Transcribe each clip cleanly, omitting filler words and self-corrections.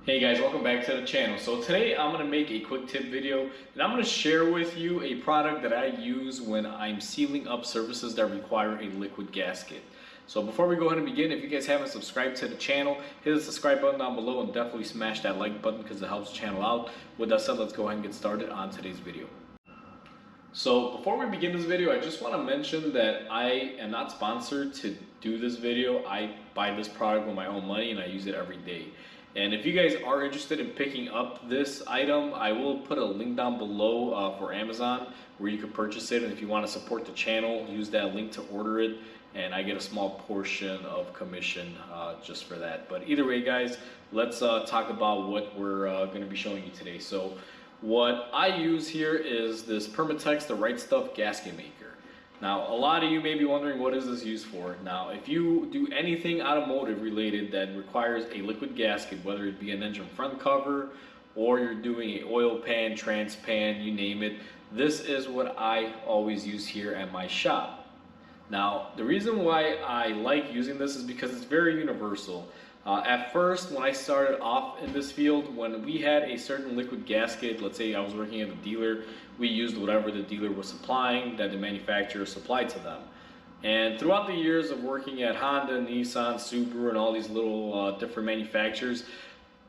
Hey guys, welcome back to the channel. So today I'm going to make a quick tip video and I'm going to share with you a product that I use when I'm sealing up surfaces that require a liquid gasket. So before we go ahead and begin, if you guys haven't subscribed to the channel, hit the subscribe button down below and definitely smash that like button because it helps the channel out. With that said, let's go ahead and get started on today's video. So before we begin this video, I just want to mention that I am not sponsored to do this video. I buy this product with my own money and I use it every day. And if you guys are interested in picking up this item, I will put a link down below for Amazon where you can purchase it. And if you want to support the channel, use that link to order it. And I get a small portion of commission just for that. But either way, guys, let's talk about what we're going to be showing you today. So what I use here is this Permatex The Right Stuff gasket maker. Now, a lot of you may be wondering, what is this used for? Now, if you do anything automotive related that requires a liquid gasket, whether it be an engine front cover or you're doing an oil pan, trans pan, you name it, this is what I always use here at my shop. Now, the reason why I like using this is because it's very universal. At first, when I started off in this field, when we had a certain liquid gasket, let's say I was working at a dealer, we used whatever the dealer was supplying that the manufacturer supplied to them. And throughout the years of working at Honda, Nissan, Subaru, and all these little different manufacturers,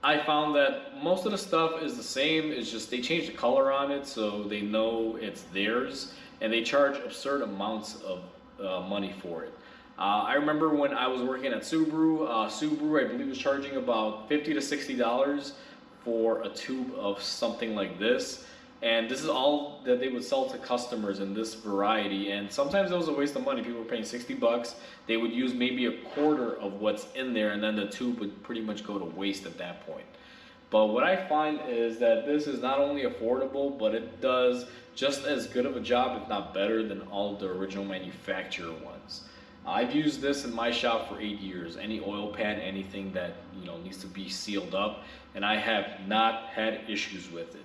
I found that most of the stuff is the same. It's just they change the color on it so they know it's theirs, and they charge absurd amounts of money for it. I remember when I was working at Subaru, I believe was charging about $50 to $60 for a tube of something like this. And this is all that they would sell to customers in this variety. And sometimes it was a waste of money. People were paying 60 bucks. They would use maybe a quarter of what's in there, and then the tube would pretty much go to waste at that point. But what I find is that this is not only affordable, but it does just as good of a job, if not better, than all of the original manufacturer ones. I've used this in my shop for 8 years. Any oil pan, anything that needs to be sealed up, and I have not had issues with it.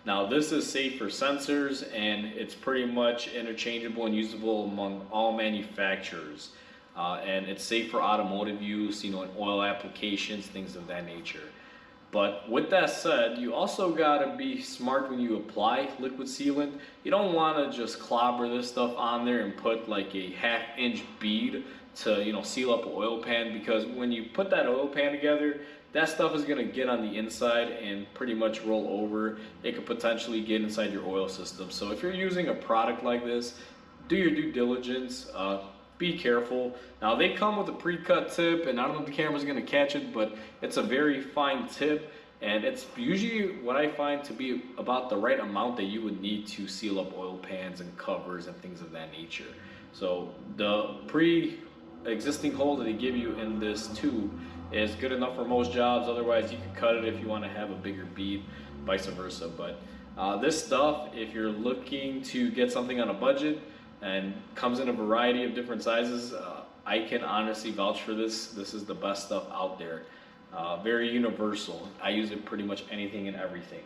Now, this is safe for sensors, and it's pretty much interchangeable and usable among all manufacturers. And it's safe for automotive use, in oil applications, things of that nature. But with that said, you also gotta be smart when you apply liquid sealant. You don't wanna just clobber this stuff on there and put like a 1/2 inch bead to seal up an oil pan, because when you put that oil pan together, that stuff is gonna get on the inside and pretty much roll over. It could potentially get inside your oil system. So if you're using a product like this, do your due diligence. Be careful. Now, they come with a pre-cut tip, and I don't know if the camera's going to catch it, but it's a very fine tip, and it's usually what I find to be about the right amount that you would need to seal up oil pans and covers and things of that nature. So the pre-existing hole that they give you in this tube is good enough for most jobs. Otherwise, you can cut it if you want to have a bigger bead, vice versa. But this stuff, if you're looking to get something on a budget, and comes in a variety of different sizes, I can honestly vouch for this. This is the best stuff out there. Very universal. I use it pretty much anything and everything.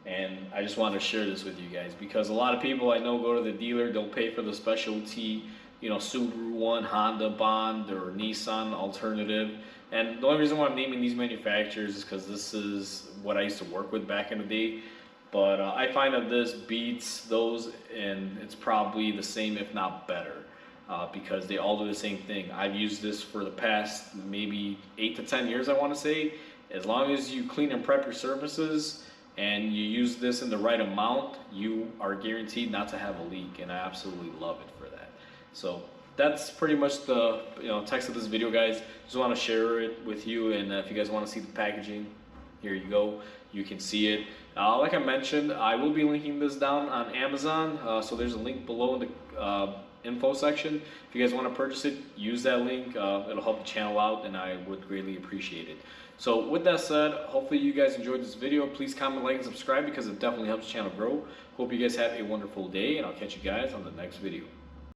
And I just wanted to share this with you guys because a lot of people I know go to the dealer, they'll pay for the specialty, Subaru one, Honda Bond, or Nissan alternative. And the only reason why I'm naming these manufacturers is because this is what I used to work with back in the day. But I find that this beats those, and it's probably the same, if not better, because they all do the same thing. I've used this for the past maybe 8 to 10 years, I want to say. As long as you clean and prep your surfaces and you use this in the right amount, you are guaranteed not to have a leak, and I absolutely love it for that. So that's pretty much the text of this video, guys. Just want to share it with you, and if you guys want to see the packaging, here you go. You can see it. Like I mentioned, I will be linking this down on Amazon. So there's a link below in the info section. If you guys want to purchase it, use that link. It'll help the channel out, and I would greatly appreciate it. So with that said, hopefully you guys enjoyed this video. Please comment, like, and subscribe because it definitely helps the channel grow. Hope you guys have a wonderful day, and I'll catch you guys on the next video.